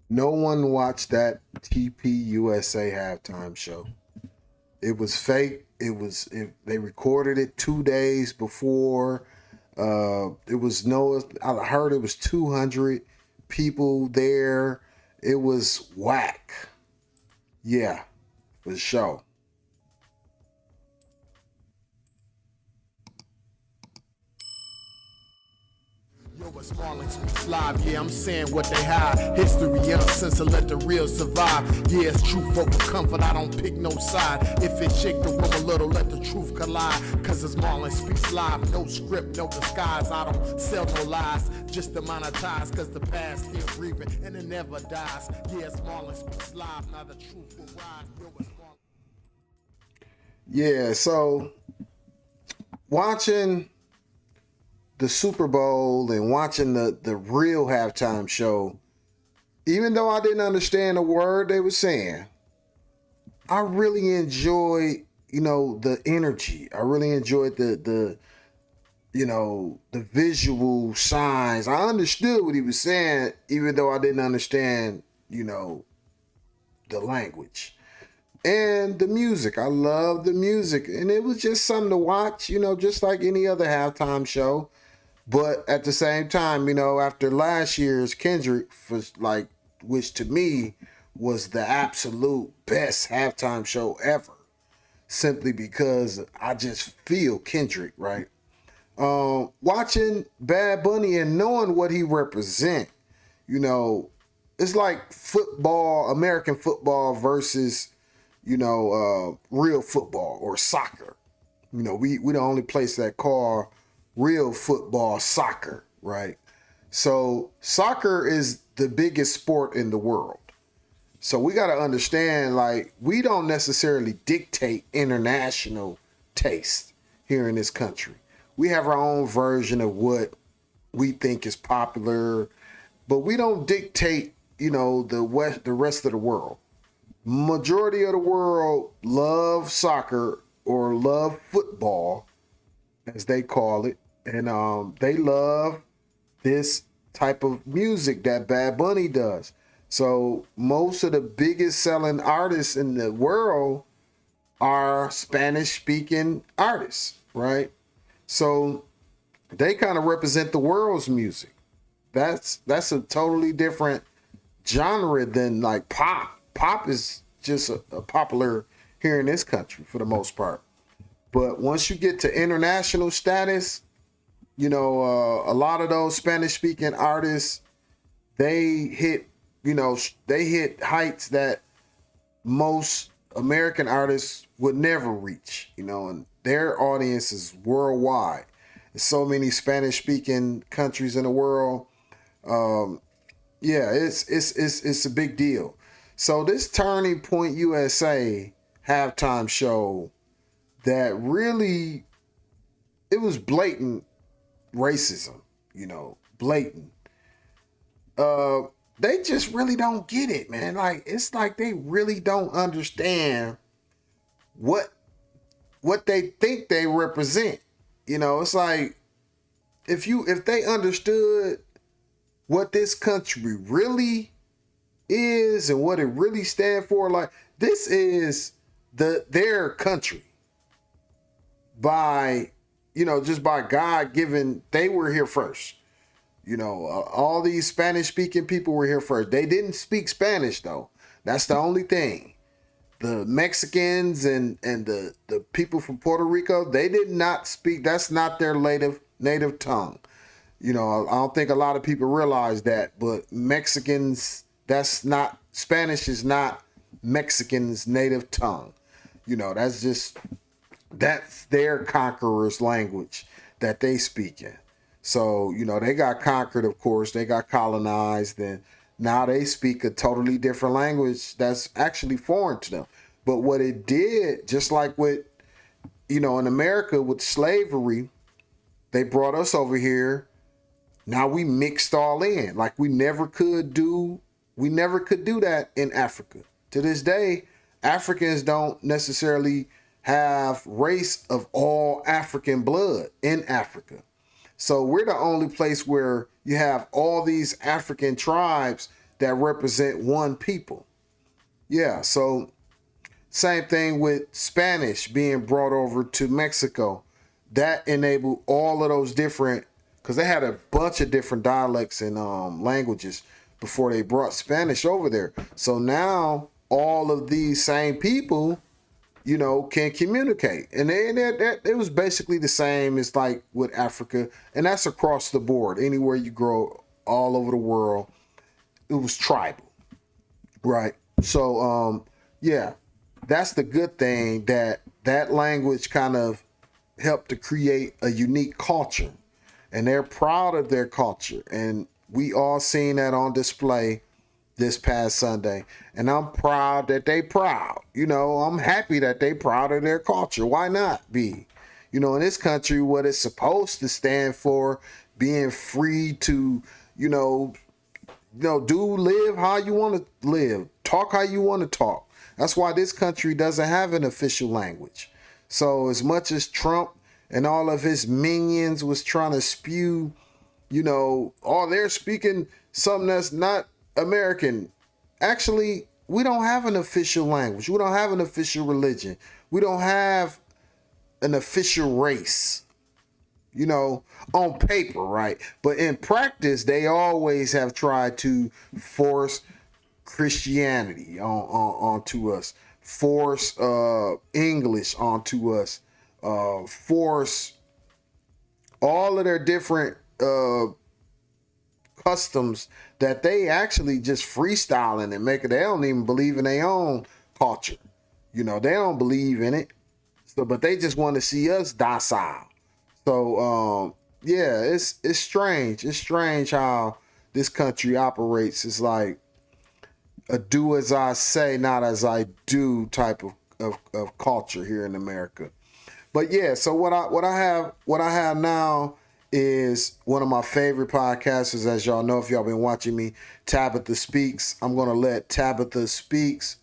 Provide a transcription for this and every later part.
No one watched that TPUSA halftime show. It was fake. They recorded it 2 days before. It was no. I heard it was 200 people there. It was whack. Yeah, for sure. Yo, it's Marlon Speaks Live. Yeah, I'm saying what they hide. History uncensored, let the real survive. Yeah, it's truth over comfort. I don't pick no side. If it shake the room a little, let the truth collide. Cause it's Marlon Speaks Live. No script, no disguise. I don't sell no lies. Just to monetize. Cause the past still breathing and it never dies. Yeah, it's Marlon Speaks Live. Now the truth will rise. Yo, it's Marlon. Yeah. So watching the Super Bowl and watching the real halftime show, even though I didn't understand a word they were saying, I really enjoyed, the energy. I really enjoyed the visual signs. I understood what he was saying, even though I didn't understand, the language. And the music. I love the music. And it was just something to watch, just like any other halftime show. But at the same time, after last year's Kendrick was like, which to me was the absolute best halftime show ever, simply because I just feel Kendrick, right? Watching Bad Bunny and knowing what he represent, you know, it's like football, American football versus, real football or soccer. We the only place that call real football soccer, right? So soccer is the biggest sport in the world. So we got to understand, like, we don't necessarily dictate international taste here in this country. We have our own version of what we think is popular, but we don't dictate, the rest of the world. Majority of the world love soccer or love football, as they call it, and they love this type of music that Bad Bunny does. So most of the biggest selling artists in the world are Spanish speaking artists, right? So they kind of represent the world's music. That's a totally different genre than like pop. Pop is just a popular here in this country for the most part. But once you get to international status, a lot of those Spanish speaking artists, they hit, they hit heights that most American artists would never reach, and their audience is worldwide. There's so many Spanish speaking countries in the world. Yeah, it's a big deal. So this Turning Point USA halftime show that really, it was blatant racism, blatant. Uh, they just really don't get it, man. Like, it's like they really don't understand what they think they represent. It's like if they understood what this country really is and what it really stands for, like, this is their country by, just by God given. They were here first. All these Spanish speaking people were here first. They didn't speak Spanish though. That's the only thing. The Mexicans and the people from Puerto Rico, they did not speak. That's not their native tongue. I don't think a lot of people realize that, but Mexicans, that's not, Spanish is not Mexicans' native tongue. That's their conqueror's language that they speak in. So, they got conquered, of course, they got colonized, and now they speak a totally different language that's actually foreign to them. But what it did, just like with, in America with slavery, they brought us over here. Now we mixed all in. Like we never could do that in Africa. To this day, Africans don't necessarily have race of all African blood in Africa. So we're the only place where you have all these African tribes that represent one people. Yeah, so same thing with Spanish being brought over to Mexico. That enabled all of those different, because they had a bunch of different dialects and languages before they brought Spanish over there. So now all of these same people, can communicate. And it was basically the same as like with Africa. And that's across the board. Anywhere you grow all over the world, it was tribal. Right. So, yeah, that's the good thing, that language kind of helped to create a unique culture, and they're proud of their culture. And we all seen that on display this past Sunday. And I'm proud that they proud. I'm happy that they proud of their culture. Why not be? In this country, what it's supposed to stand for, being free to, live how you want to live, talk how you want to talk. That's why this country doesn't have an official language. So as much as Trump and all of his minions was trying to spew, they're speaking something that's not American. Actually, we don't have an official language. We don't have an official religion. We don't have an official race. On paper, right? But in practice, they always have tried to force Christianity onto us, force English onto us, force all of their different customs that they actually just freestyling and make it. They don't even believe in their own culture. They don't believe in it. So, but they just want to see us docile. So, yeah, it's strange. It's strange how this country operates. It's like a do as I say, not as I do type of culture here in America. But yeah, so what I have now is one of my favorite podcasters, as y'all know if y'all been watching me, Tabitha Speaks. I'm gonna let Tabitha Speaks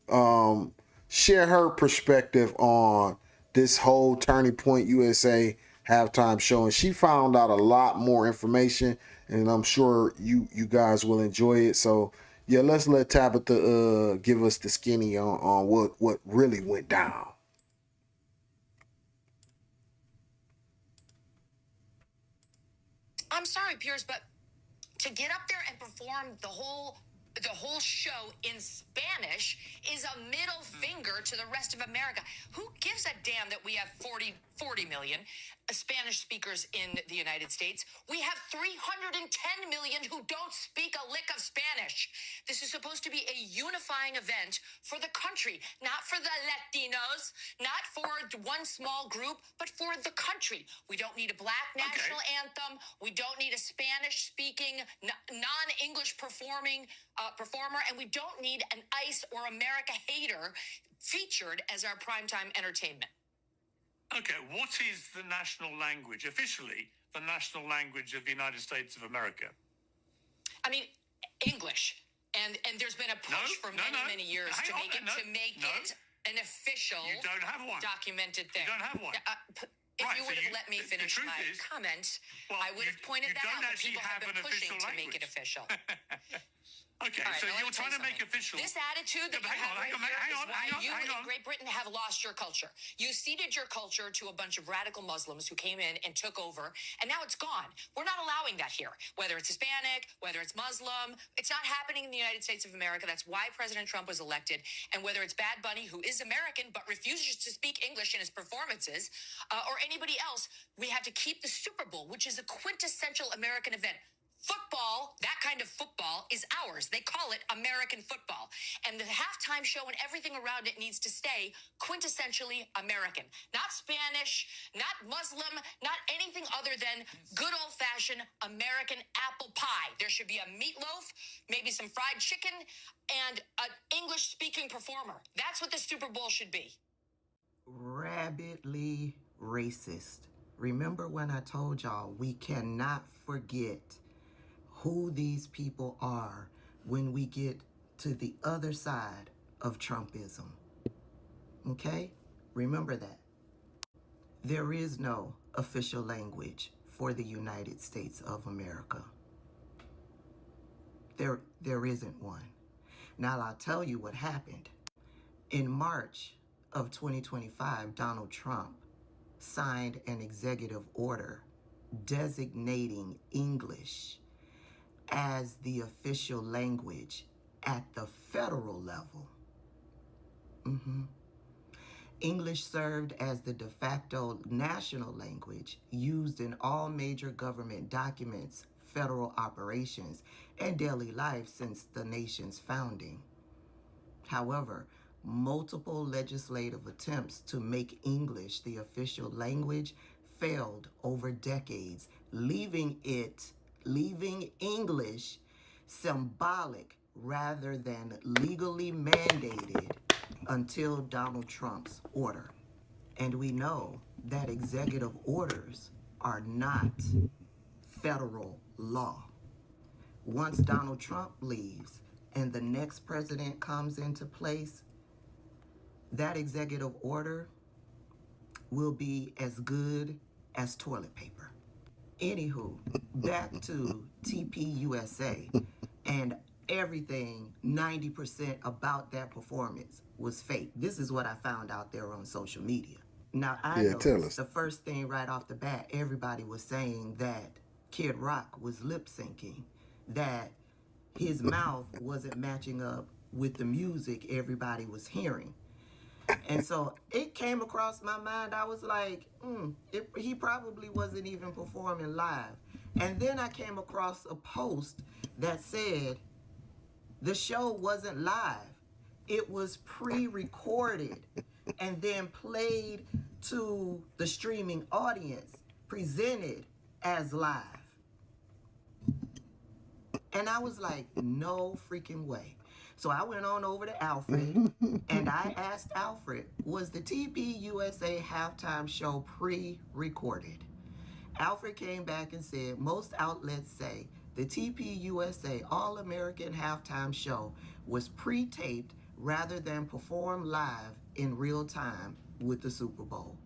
share her perspective on this whole Turning Point USA halftime show, and she found out a lot more information, and I'm sure you guys will enjoy it. So yeah, let's let Tabitha give us the skinny on what really went down. I'm sorry, Piers, but to get up there and perform the whole show in Spanish is a middle finger to the rest of America. Who gives a damn that we have 40 million Spanish speakers in the United States? We have 310 million who don't speak a lick of Spanish. This is supposed to be a unifying event for the country, not for the Latinos, not for one small group, but for the country. We don't need a black national anthem. We don't need a Spanish-speaking, non-English performer, and we don't need an ICE or America hater featured as our primetime entertainment. Okay, what is the national language, officially, the national language of the United States of America? I mean, English. And there's been a push for many years to make it an official, you don't have one. Documented thing. You don't have one. If you would have let me finish my comment, I would have pointed that out. But people have been pushing to make it official. Okay, right, so you're trying to make official. This attitude that you have right here is why you in Great Britain have lost your culture. You ceded your culture to a bunch of radical Muslims who came in and took over, and now it's gone. We're not allowing that here. Whether it's Hispanic, whether it's Muslim, it's not happening in the United States of America. That's why President Trump was elected. And whether it's Bad Bunny, who is American but refuses to speak English in his performances, or anybody else, we have to keep the Super Bowl, which is a quintessential American event. Football, that kind of football, is ours. They call it American football. And the halftime show and everything around it needs to stay quintessentially American. Not Spanish, not Muslim, not anything other than good old-fashioned American apple pie. There should be a meatloaf, maybe some fried chicken, and an English-speaking performer. That's what the Super Bowl should be. Rabidly racist. Remember when I told y'all we cannot forget who these people are when we get to the other side of Trumpism. Okay? Remember that. There is no official language for the United States of America. There isn't one. Now I'll tell you what happened. In March of 2025, Donald Trump signed an executive order designating English as the official language at the federal level. English served as the de facto national language used in all major government documents, federal operations, and daily life since the nation's founding. However, multiple legislative attempts to make English the official language failed over decades, leaving English symbolic rather than legally mandated until Donald Trump's order. And we know that executive orders are not federal law. Once Donald Trump leaves and the next president comes into place, that executive order will be as good as toilet paper. Anywho, back to TPUSA, and everything 90% about that performance was fake. This is what I found out there on social media. Now, I noticed the first thing right off the bat, everybody was saying that Kid Rock was lip syncing, that his mouth wasn't matching up with the music everybody was hearing. And so it came across my mind. I was like, he probably wasn't even performing live. And then I came across a post that said the show wasn't live. It was pre-recorded and then played to the streaming audience, presented as live. And I was like, no freaking way. So I went on over to Alfred and I asked Alfred, was the TPUSA halftime show pre-recorded? Alfred came back and said, most outlets say the TPUSA All-American halftime show was pre-taped rather than performed live in real time with the Super Bowl.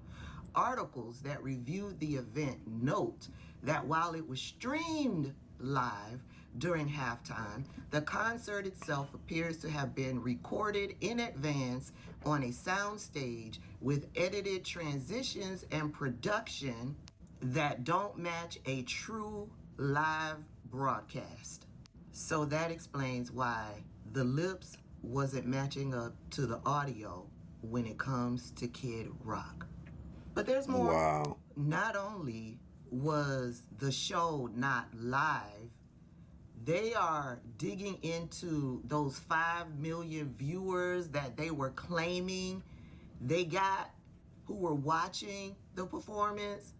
Articles that reviewed the event note that while it was streamed live during halftime, the concert itself appears to have been recorded in advance on a sound stage with edited transitions and production that don't match a true live broadcast. So that explains why the lips wasn't matching up to the audio when it comes to Kid Rock. But there's more. Wow. Not only was the show not live, they are digging into those 5 million viewers that they were claiming they got who were watching the performance.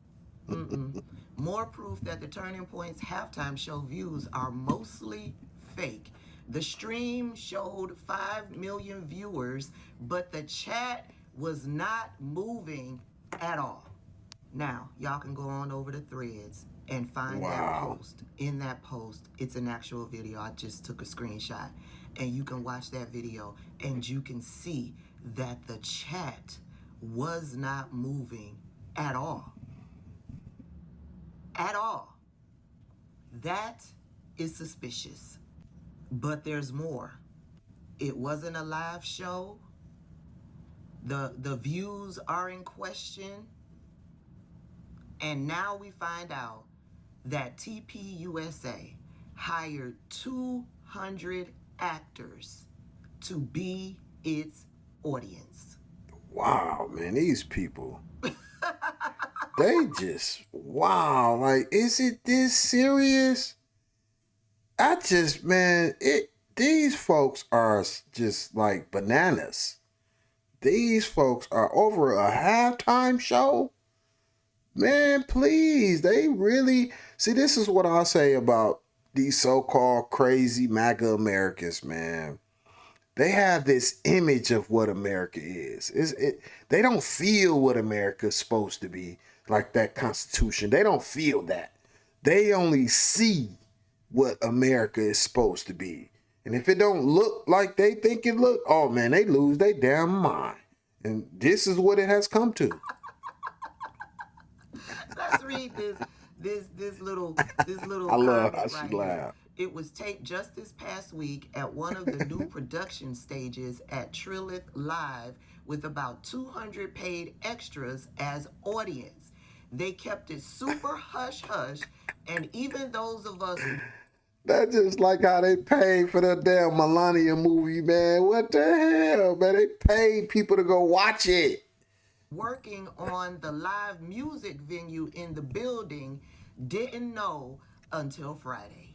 More proof that the Turning Point's halftime show views are mostly fake. The stream showed 5 million viewers, but the chat was not moving at all. Now, y'all can go on over to Threads and find that post. In that post, it's an actual video. I just took a screenshot. And you can watch that video and you can see that the chat was not moving at all. At all. That is suspicious. But there's more. It wasn't a live show. The views are in question. And now we find out that TPUSA hired 200 actors to be its audience. Wow, man, these people. They just, wow, like, is it this serious? These folks are just like bananas. These folks are over a halftime show? Man, please, they really, see, this is what I say about these so-called crazy MAGA Americans, man. They have this image of what America is. They don't feel what America is supposed to be, like that Constitution. They don't feel that. They only see what America is supposed to be. And if it don't look like they think it look, oh man, they lose their damn mind. And this is what it has come to. Let's read this little I love comment how she right here. laughed. It was taped just this past week at one of the new production stages at Trillith Live with about 200 paid extras as audience. They kept it super hush-hush, and even those of us That's just like how they paid for that damn Melania movie, man. What the hell, man? They paid people to go watch it. working on the live music venue in the building didn't know until Friday.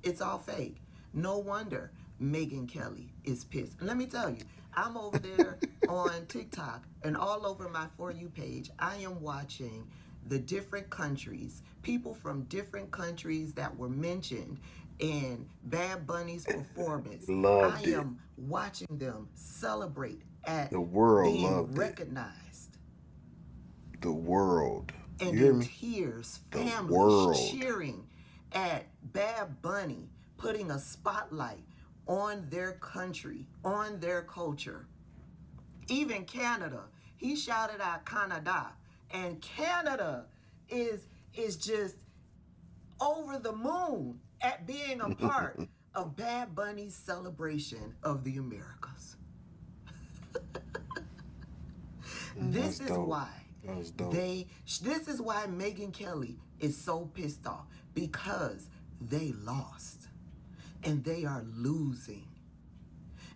It's all fake. No wonder Megyn Kelly is pissed. And let me tell you, I'm over there on TikTok and all over my For You page. I am watching the different countries, people from different countries that were mentioned in Bad Bunny's performance. Loved I it. am watching them celebrate at The world being loved it. recognized. The world. And You hear in me? tears, The families world. cheering at Bad Bunny, putting a spotlight on their country, on their culture. Even Canada, he shouted out Canada, and Canada is just over the moon at being a part of Bad Bunny's celebration of the Americas. This That's is dope. why That's dope. this is why Megyn Kelly is so pissed off, because they lost and they are losing.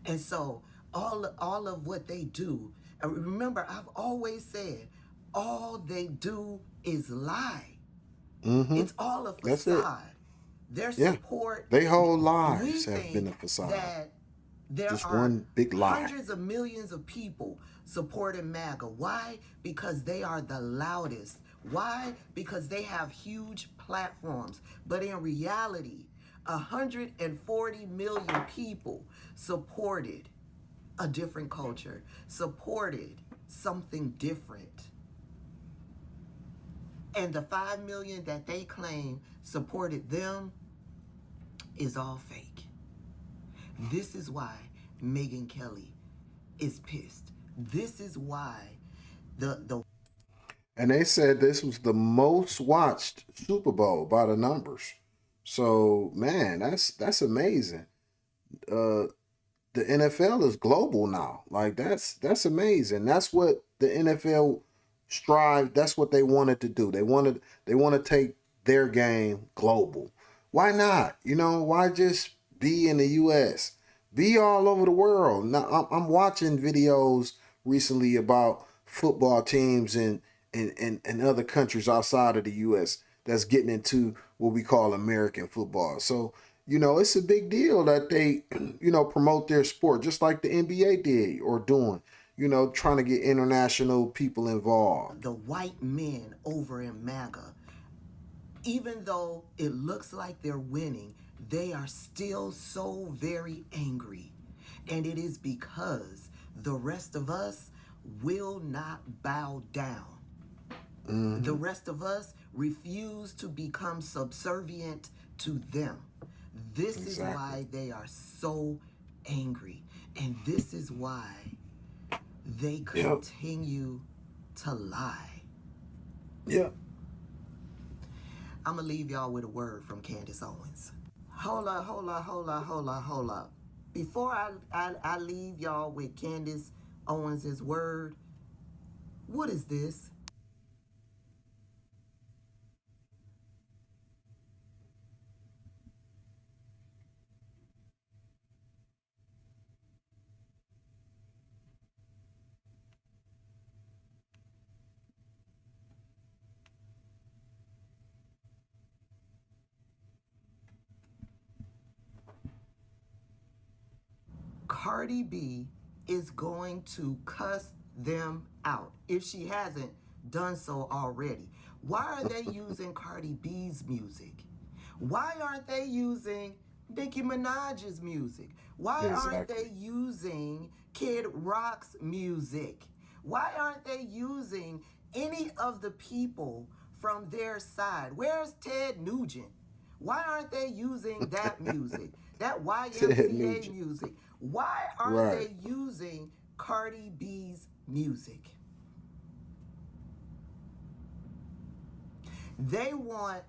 And so all of what they do, and remember, I've always said, all they do is lie. It's all a That's it. facade. Their Yeah. support, They whole we lives have think been a facade. that there Just are one big lie. hundreds of millions of people supporting MAGA. Why? Because they are the loudest. Why? Because they have huge platforms. But in reality, 140 million people supported a different culture, supported something different. And the 5 million that they claim supported them is all fake. This is why Megyn Kelly is pissed. This is why the And they said this was the most watched Super Bowl by the numbers. So man, that's amazing. The NFL is global now. Like that's amazing. That's what the NFL strive. That's what they wanted to do. They want to take their game global. Why not? You know, why just be in the U.S.? Be all over the world. Now I'm watching videos recently about football teams in other countries outside of the U.S. that's getting into what we call American football. So you know, it's a big deal that they, you know, promote their sport just like the NBA did or doing, you know, trying to get international people involved. the white men over in MAGA, even though it looks like they're winning, they are still so very angry. And it is because the rest of us will not bow down. The rest of us refuse to become subservient to them. This is Exactly. why they are so angry. And this is why they continue to lie. Yeah. I'm going to leave y'all with a word from Candace Owens. Hold up. Before I leave y'all with Candace Owens' word, what is this? Cardi B is going to cuss them out if she hasn't done so already. Why are they using Cardi B's music? Why aren't they using Nicki Minaj's music? Why aren't they using Kid Rock's music? Why aren't they using any of the people from their side? Where's Ted Nugent? Why aren't they using that music? That YMCA music? Why aren't they using Cardi B's music? They want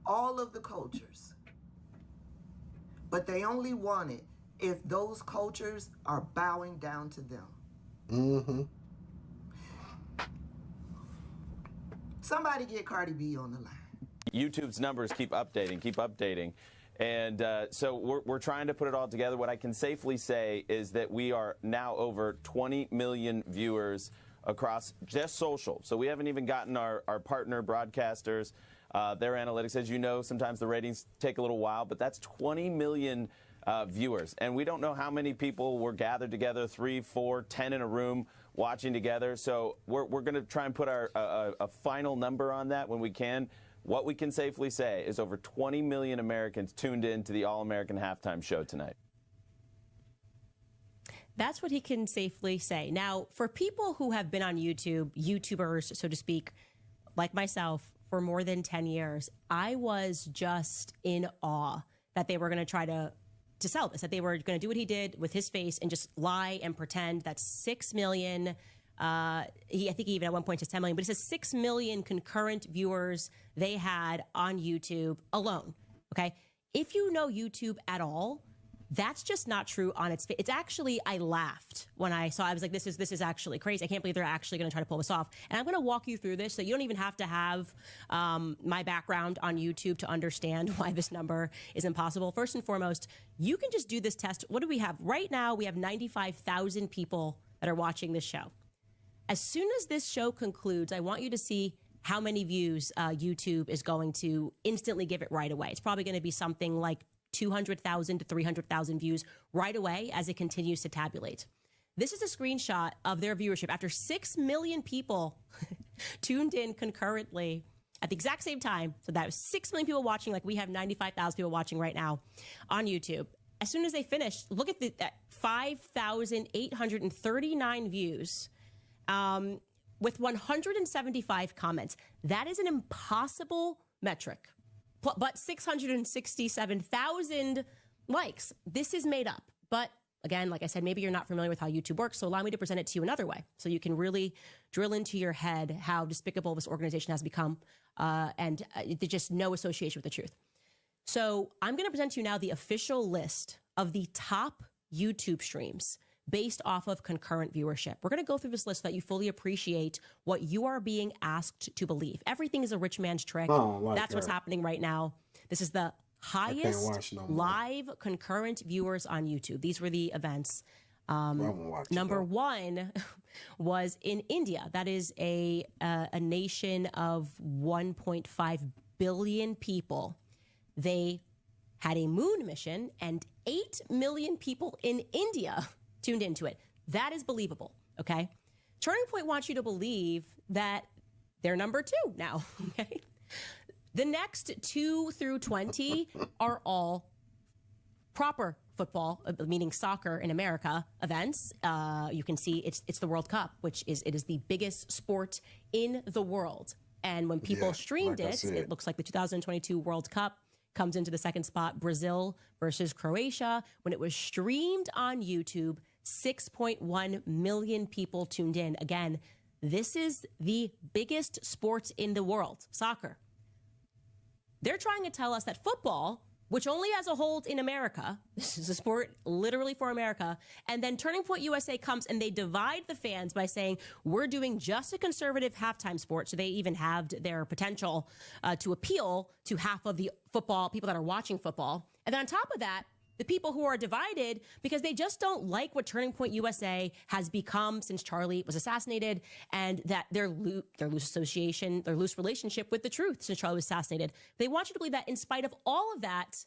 all of the cultures but they only want it if those cultures are bowing down to them. Mm-hmm. Somebody get Cardi B on the line. YouTube's numbers keep updating. And so we're trying to put it all together. What I can safely say is that we are now over 20 million viewers across just social. So we haven't even gotten our partner broadcasters, their analytics. As you know, sometimes the ratings take a little while, but that's 20 million viewers. And we don't know how many people were gathered together, 3, 4, 10 in a room watching together. So we're going to try and put a final number on that when we can. What we can safely say is over 20 million Americans tuned in to the All-American Halftime Show tonight. That's what he can safely say. Now, for people who have been on YouTube, YouTubers, so to speak, like myself, for more than 10 years, I was just in awe that they were going to try to sell this, that they were going to do what he did with his face and just lie and pretend that 6 million, I think he even at one point says 10 million, but it says 6 million concurrent viewers they had on YouTube alone. Okay. If you know YouTube at all, that's just not true on its face. It's actually, I laughed when I saw, I was like, this is actually crazy. I can't believe they're actually going to try to pull this off. And I'm going to walk you through this so you don't even have to have my background on YouTube to understand why this number is impossible. First and foremost, you can just do this test. What do we have? Right now, we have 95,000 people that are watching this show. As soon as this show concludes, I want you to see how many views YouTube is going to instantly give it right away. It's probably going to be something like 200,000 to 300,000 views right away as it continues to tabulate. This is a screenshot of their viewership after 6 million people tuned in concurrently at the exact same time. So that was 6 million people watching, like we have 95,000 people watching right now on YouTube. As soon as they finished, look at that 5,839 views with 175 comments. That is an impossible metric. But 667,000 likes. This is made up. But again, like I said, maybe you're not familiar with how YouTube works, so allow me to present it to you another way so you can really drill into your head how despicable this organization has become and there's just no association with the truth. So I'm going to present to you now the official list of the top YouTube streams based off of concurrent viewership. We're going to go through this list so that you fully appreciate what you are being asked to believe. Everything is a rich man's trick. That's what's happening right now. This is the highest live concurrent viewers on YouTube. These were the events. Number one was in India. That is a nation of 1.5 billion people. They had a moon mission and 8 million people in India tuned into it. That is believable, okay? Turning Point wants you to believe that they're number 2 now, okay? The next 2 through 20 are all proper football, meaning soccer in America, events. You can see it's the World Cup, which is the biggest sport in the world. And when people streamed it looks like the 2022 World Cup comes into the second spot, Brazil versus Croatia. When it was streamed on YouTube, 6.1 million people tuned in. Again, this is the biggest sport in the world, soccer. They're trying to tell us that football, which only has a hold in America, this is a sport literally for America, and then Turning Point USA comes and they divide the fans by saying, we're doing just a conservative halftime sport, so they even halved their potential to appeal to half of the football, people that are watching football. And then on top of that, the people who are divided because they just don't like what Turning Point USA has become since Charlie was assassinated, and that their loose association, their loose relationship with the truth since Charlie was assassinated. They want you to believe that in spite of all of that,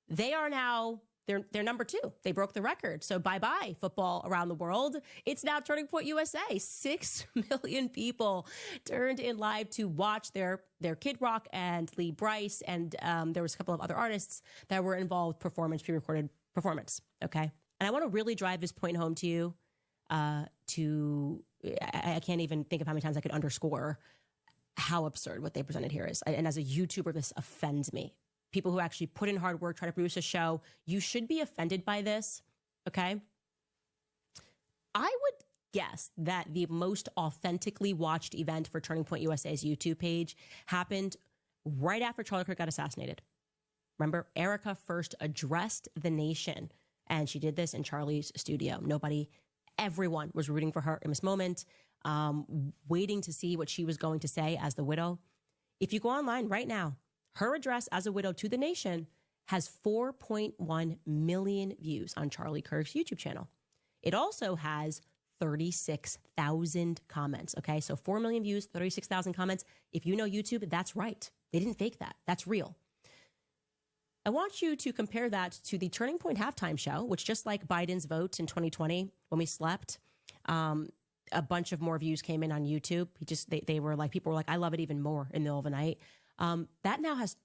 they are now, they're number 2. They broke the record. So bye-bye football around the world. It's now Turning Point USA. 6 million people turned in live to watch their Kid Rock and Lee Bryce. And there was a couple of other artists that were involved, pre-recorded performance. Okay. And I want to really drive this point home to you. I can't even think of how many times I could underscore how absurd what they presented here is. And as a YouTuber, this offends me. People who actually put in hard work, try to produce a show, you should be offended by this, okay? I would guess that the most authentically watched event for Turning Point USA's YouTube page happened right after Charlie Kirk got assassinated. Remember, Erica first addressed the nation, and she did this in Charlie's studio. Everyone was rooting for her in this moment, waiting to see what she was going to say as the widow. If you go online right now, her address as a widow to the nation has 4.1 million views on Charlie Kirk's YouTube channel. It also has 36,000 comments. Okay, so 4 million views, 36,000 comments. If you know YouTube, that's right. They didn't fake that. That's real. I want you to compare that to the Turning Point halftime show, which, just like Biden's vote in 2020 when we slept, a bunch of more views came in on YouTube. They were like, people were like, I love it even more in the middle of the night. That now has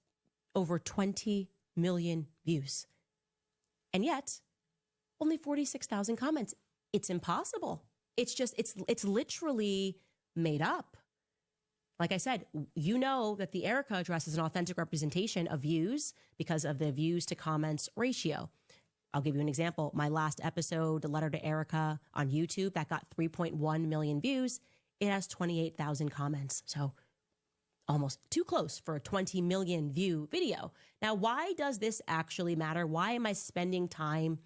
over 20 million views. And yet, only 46,000 comments. It's impossible. It's literally made up. Like I said, you know that the Erica address is an authentic representation of views because of the views to comments ratio. I'll give you an example. My last episode, The Letter to Erica on YouTube, that got 3.1 million views. It has 28,000 comments. So almost too close for a 20 million view video. Now, why does this actually matter? Why am I spending time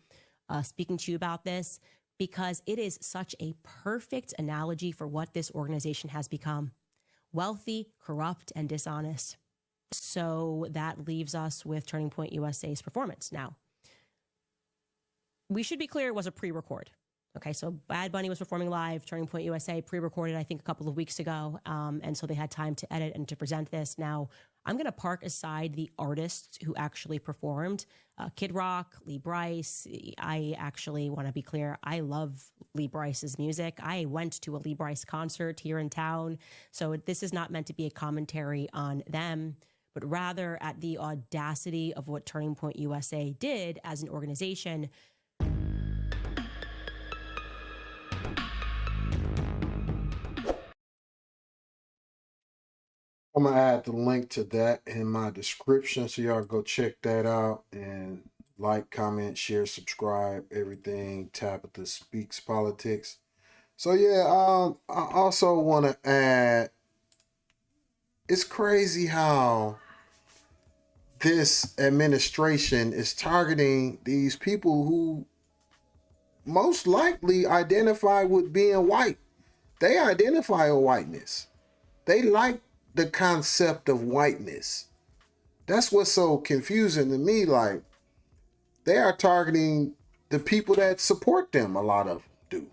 speaking to you about this? Because it is such a perfect analogy for what this organization has become. Wealthy, corrupt, and dishonest. So that leaves us with Turning Point USA's performance. Now, we should be clear, it was a pre-record. Okay, so Bad Bunny was performing live. Turning Point USA pre-recorded, I think, a couple of weeks ago. And so they had time to edit and to present this. Now, I'm going to park aside the artists who actually performed. Kid Rock, Lee Brice. I actually want to be clear. I love Lee Brice's music. I went to a Lee Brice concert here in town. So this is not meant to be a commentary on them, but rather at the audacity of what Turning Point USA did as an organization. I'm gonna add the link to that in my description, so y'all go check that out and like, comment, share, subscribe, everything. Tabitha Speaks Politics. So yeah, I also want to add, it's crazy how this administration is targeting these people who most likely identify with being white. They identify with whiteness. They like the concept of whiteness. That's what's so confusing to me. Like, they are targeting the people that support them. A lot of them do.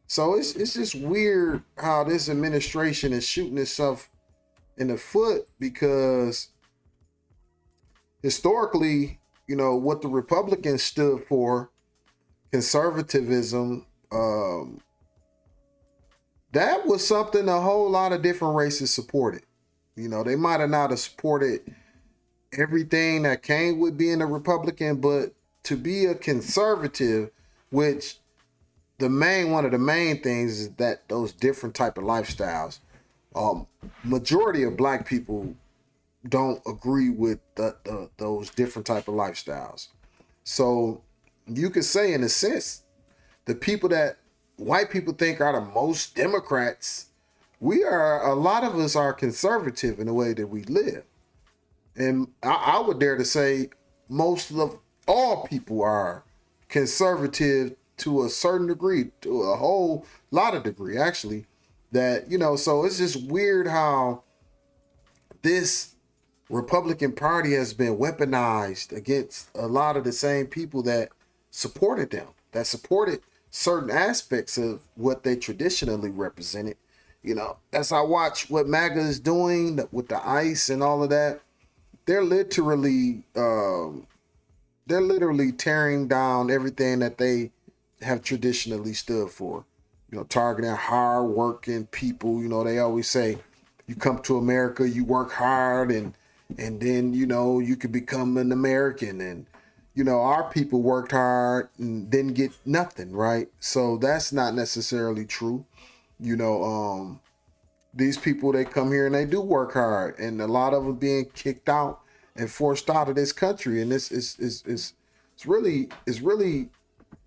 So it's just weird how this administration is shooting itself in the foot, because historically, you know, what the Republicans stood for, conservatism, that was something a whole lot of different races supported. You know, they might have not have supported everything that came with being a Republican, but to be a conservative, which one of the main things is that those different type of lifestyles. Majority of black people don't agree with those different type of lifestyles. So you could say, in a sense, the people that white people think are the most Democrats, a lot of us are conservative in the way that we live. And I would dare to say most of all people are conservative to a certain degree, to a whole lot of degree, actually. That, you know, so it's just weird how this Republican Party has been weaponized against a lot of the same people that supported them, that supported certain aspects of what they traditionally represented. You know, as I watch what MAGA is doing with the ICE and all of that, they're literally tearing down everything that they have traditionally stood for. You know, targeting hard-working people. You know, they always say, you come to America, you work hard, and then, you know, you could become an American. And you know, our people worked hard and didn't get nothing, right? So that's not necessarily true. You know, these people, they come here and they do work hard, and a lot of them being kicked out and forced out of this country. And this is really,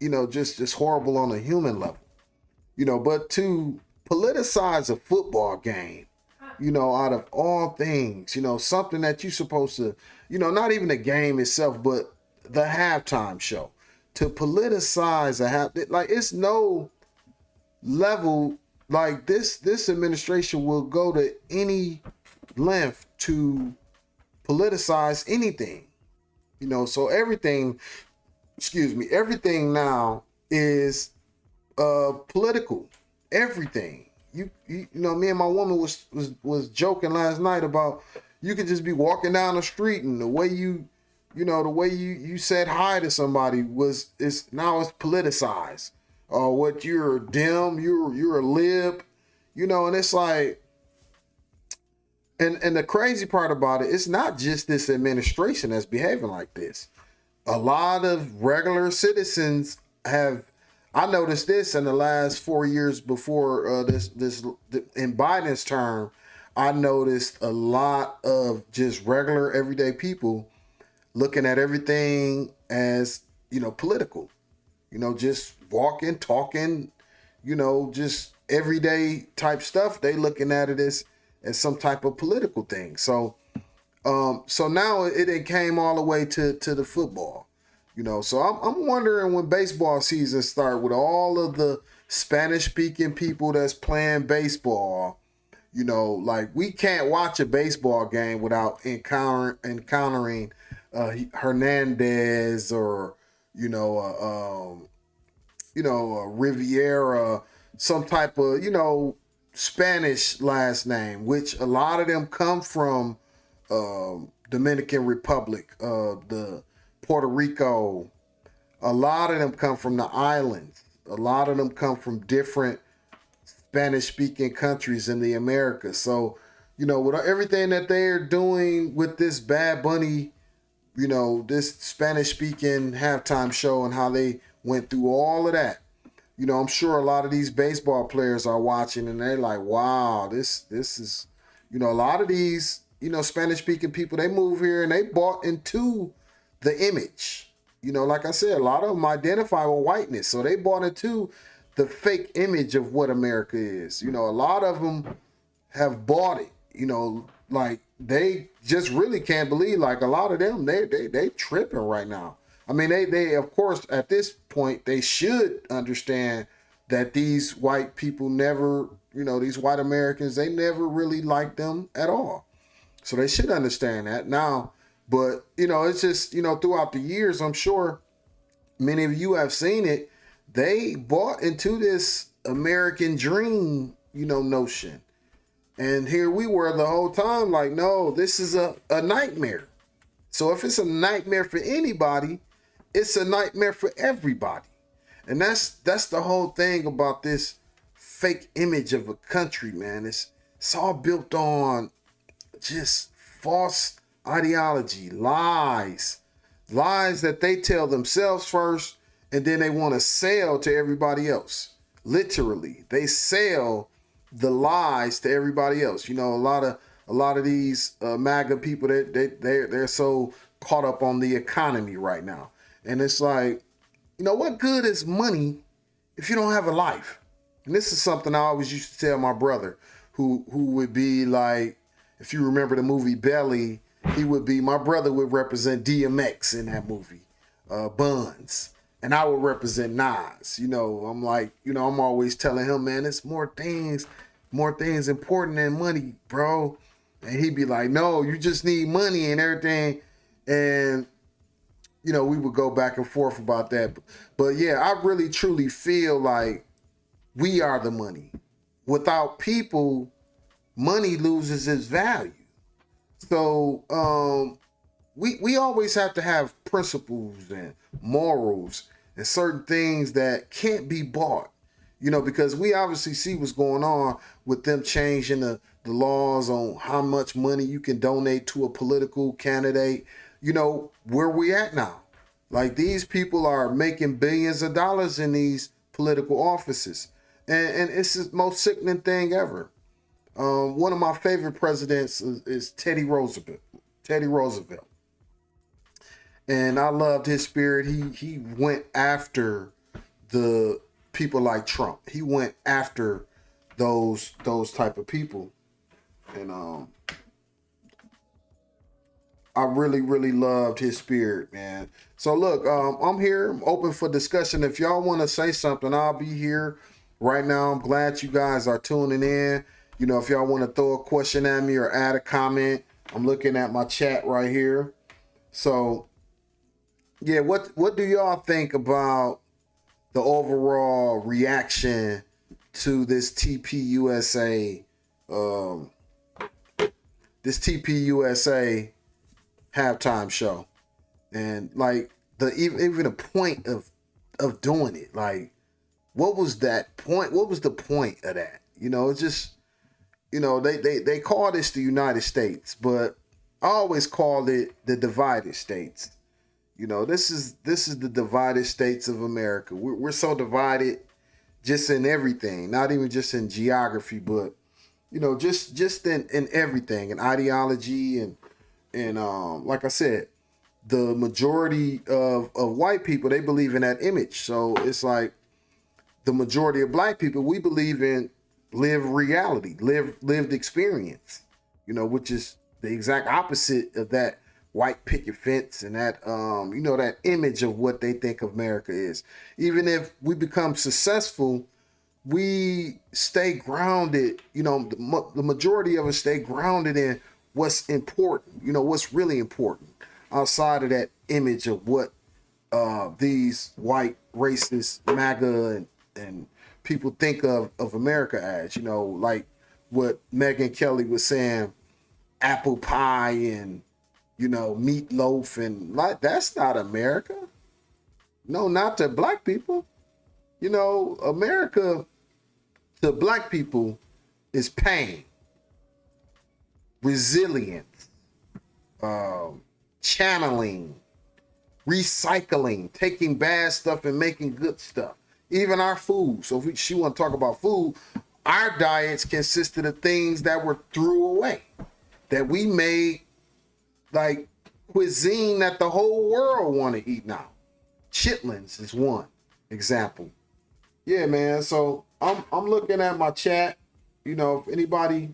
you know, just horrible on a human level. You know, but to politicize a football game out of all things, something that you're supposed to, not even the game itself, but the halftime show, to politicize like it's no level, like this administration will go to any length to politicize anything, so everything now is political. Everything. Me and my woman was joking last night about, you could just be walking down the street and the way you said hi to somebody is now it's politicized. Or what, you're dim, you're a lib, and it's like, and the crazy part about it, it's not just this administration that's behaving like this. A lot of regular citizens have. I noticed this in the last 4 years before in Biden's term. I noticed a lot of just regular everyday people looking at everything as, political, just walking, talking, just everyday type stuff. They looking at it as some type of political thing. So now it came all the way to the football. So I'm wondering when baseball season start, with all of the Spanish speaking people that's playing baseball, like we can't watch a baseball game without encountering Hernandez or Riviera, some type of Spanish last name, which a lot of them come from Dominican Republic, the Puerto Rico. A lot of them come from the islands. A lot of them come from different Spanish-speaking countries in the Americas. So, with everything that they're doing with this Bad Bunny, this Spanish-speaking halftime show and how they went through all of that, I'm sure a lot of these baseball players are watching and they're like, wow, this is, a lot of these, Spanish-speaking people, they move here and they bought into the image. Like I said, a lot of them identify with whiteness. So they bought into the fake image of what America is. A lot of them have bought it, like they just really can't believe, like a lot of them, they tripping right now. I mean, they of course, at this point, they should understand that these white people never, these white Americans, they never really liked them at all. So they should understand that now. But, it's just, throughout the years, I'm sure many of you have seen it. They bought into this American dream, notion. And here we were the whole time like, no, this is a nightmare. So if it's a nightmare for anybody, it's a nightmare for everybody. And that's the whole thing about this fake image of a country, man. It's all built on just false ideology, lies that they tell themselves first, and then they want to sell to everybody else. Literally, they sell the lies to everybody else. A lot of these MAGA people, they're so caught up on the economy right now, and it's like, what good is money if you don't have a life? And this is something I always used to tell my brother, who would be like, if you remember the movie Belly, my brother would represent DMX in that movie, Buns, and I would represent Nas. I'm like, I'm always telling him, man, it's more things important than money, bro. And he'd be like, no, you just need money and everything. And, we would go back and forth about that. But yeah, I really truly feel like we are the money. Without people, money loses its value. So we always have to have principles and morals and certain things that can't be bought, because we obviously see what's going on with them changing the laws on how much money you can donate to a political candidate. Where we at now. Like, these people are making billions of dollars in these political offices. And it's the most sickening thing ever. One of my favorite presidents is Teddy Roosevelt. And I loved his spirit. He went after the people like Trump. He went after those type of people. And I really, really loved his spirit, man. So look, I'm here. I'm open for discussion. If y'all want to say something, I'll be here right now. I'm glad you guys are tuning in. You know, if y'all want to throw a question at me or add a comment, I'm looking at my chat right here. So, yeah, what do y'all think about the overall reaction to this TPUSA, halftime show? And like even the point of doing it, like what was that point? What was the point of that? You know, it's just, you know, they call this the United States, but I always call it the divided states. You know, this is the divided states of America. We're so divided just in everything, not even just in geography, but you know, just in everything, in ideology and like I said, the majority of white people, they believe in that image. So it's like the majority of black people, we believe in lived reality, lived experience, you know, which is the exact opposite of that white picket fence and that, you know, that image of what they think America is. Even if we become successful, we stay grounded, you know, the majority of us stay grounded in what's important, you know, what's really important outside of that image of what these white racist MAGA and people think of America as, you know, like what Megyn Kelly was saying, apple pie and, you know, meatloaf, and like, that's not America. No, not to black people. You know, America to black people is pain, resilience, channeling, recycling, taking bad stuff and making good stuff. Even our food. So if she want to talk about food, our diets consisted of things that were threw away, that we made like cuisine that the whole world want to eat now. Chitlins is one example. Yeah, man. So I'm looking at my chat. You know, if anybody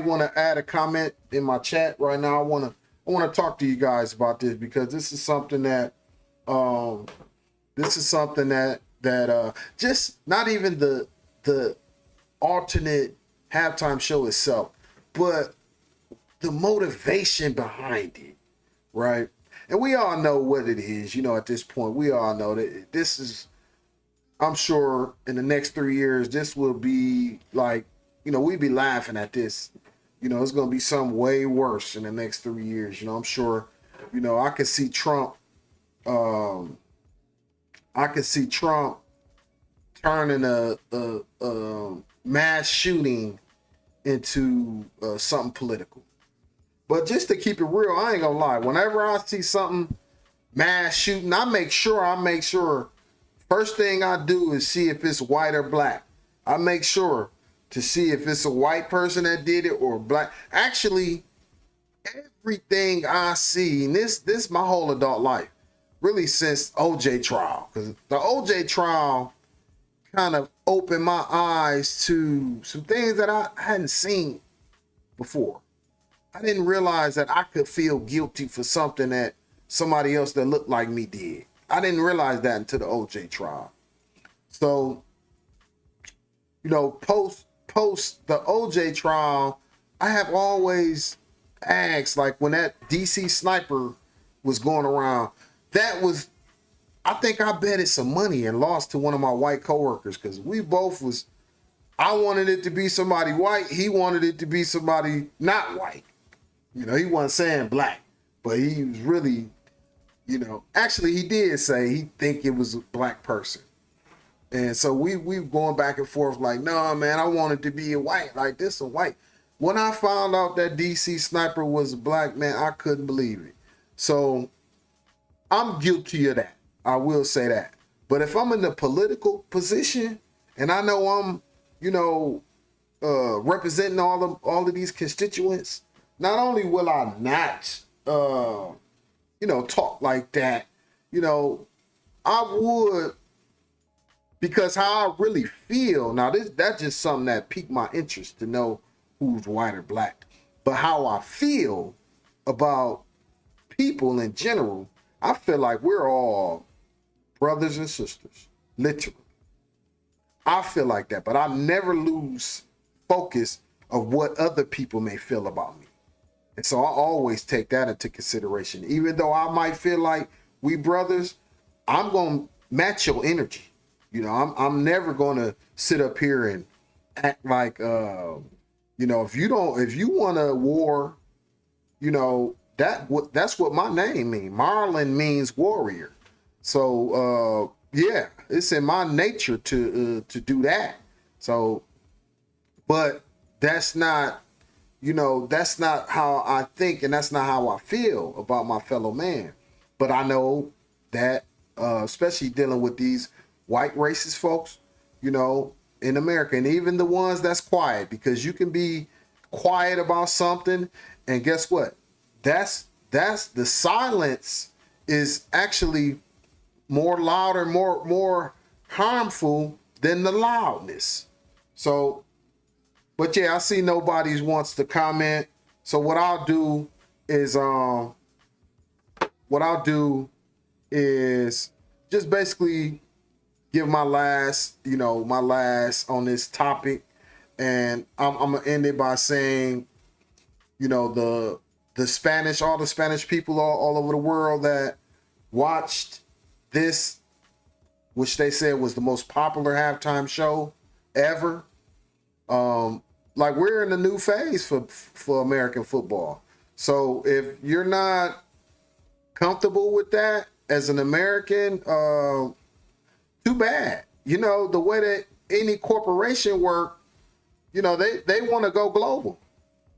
want to add a comment in my chat right now, I want to talk to you guys about this, because this is something that just not even the alternate halftime show itself, but the motivation behind it, right? And we all know what it is, you know, at this point. We all know that this is, I'm sure in the next 3 years, this will be like, you know, we'd be laughing at this. You know, it's going to be something way worse in the next 3 years. You know, I'm sure, you know, I could see Trump turning a mass shooting into something political. But just to keep it real, I ain't gonna lie. Whenever I see something mass shooting, I make sure first thing I do is see if it's white or black. I make sure to see if it's a white person that did it or black. Actually, everything I see, and this my whole adult life, really since OJ trial, because the OJ trial kind of opened my eyes to some things that I hadn't seen before. I didn't realize that I could feel guilty for something that somebody else that looked like me did. I didn't realize that until the OJ trial. So, you know, post the OJ trial, I have always asked, like when that DC sniper was going around, that was, I think I betted some money and lost to one of my white coworkers, because we both was, I wanted it to be somebody white. He wanted it to be somebody not white. You know, he wasn't saying black, but he was really, you know, actually he did say he think it was a black person. And so we going back and forth like, no, man, I wanted to be a white, like this a white. When I found out that DC sniper was a black man, I couldn't believe it. So I'm guilty of that. I will say that. But if I'm in a political position and I know I'm, you know, representing all of these constituents, not only will I not, you know, talk like that, you know, I would Because how I really feel, now that's just something that piqued my interest to know who's white or black. But how I feel about people in general, I feel like we're all brothers and sisters, literally. I feel like that, but I never lose focus of what other people may feel about me. And so I always take that into consideration. Even though I might feel like we brothers, I'm going to match your energy. You know, I'm never going to sit up here and act like, you know, if you want a war, you know, that's what my name means. Marlon means warrior. So, yeah, it's in my nature to do that. So, but that's not, you know, that's not how I think, and that's not how I feel about my fellow man. But I know that, especially dealing with these white racist folks, you know, in America, and even the ones that's quiet, because you can be quiet about something, and guess what? That's the silence is actually more louder, more harmful than the loudness. So, but yeah, I see nobody wants to comment. So what I'll do is just basically give my last on this topic, and I'm gonna end it by saying, you know, the Spanish, all the Spanish people all over the world that watched this, which they said was the most popular halftime show ever. Like, we're in a new phase for American football. So if you're not comfortable with that as an American, too bad. You know, the way that any corporation work, you know, they want to go global.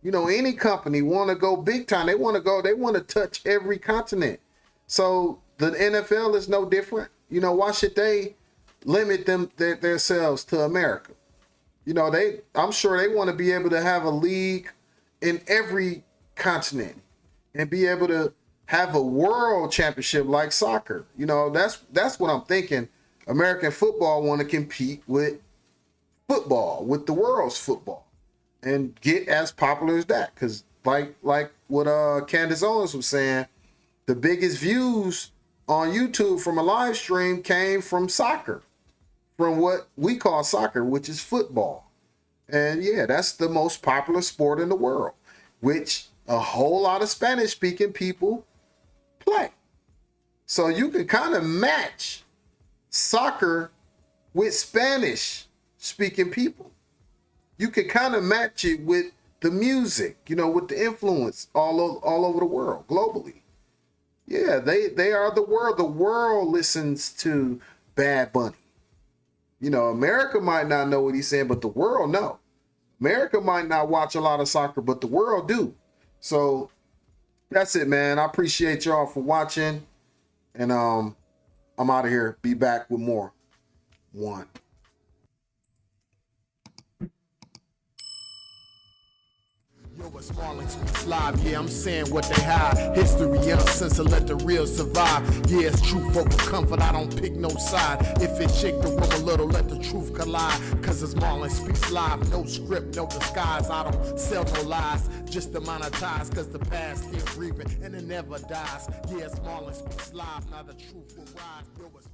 You know, any company want to go big time. They want to touch every continent. So the NFL is no different. You know, why should they limit themselves to America? You know, I'm sure they want to be able to have a league in every continent and be able to have a world championship like soccer. You know, that's what I'm thinking. American football want to compete with football, with the world's football, and get as popular as that. Because like what Candace Owens was saying, the biggest views on YouTube from a live stream came from soccer, from what we call soccer, which is football. And yeah, that's the most popular sport in the world, which a whole lot of Spanish speaking people play. So you can kind of match soccer with Spanish speaking people. You can kind of match it with the music, you know, with the influence all over the world, globally. Yeah, they are the world. The world listens to Bad Bunny. You know, America might not know what he's saying, but the world know. America might not watch a lot of soccer, but the world do. So that's it, man. I appreciate y'all for watching. And I'm out of here. Be back with more. One. Yo, it's Marlon Speaks Live. Yeah, I'm saying what they hide. History uncensored, let the real survive. Yeah, it's truth over comfort, I don't pick no side. If it shake the room a little, let the truth collide. Cause it's Marlon Speaks Live. No script, no disguise. I don't sell no lies, just to monetize. Cause the past still breathing and it never dies. Yeah, it's Marlon Speaks Live. Now the truth will rise. Yo, it's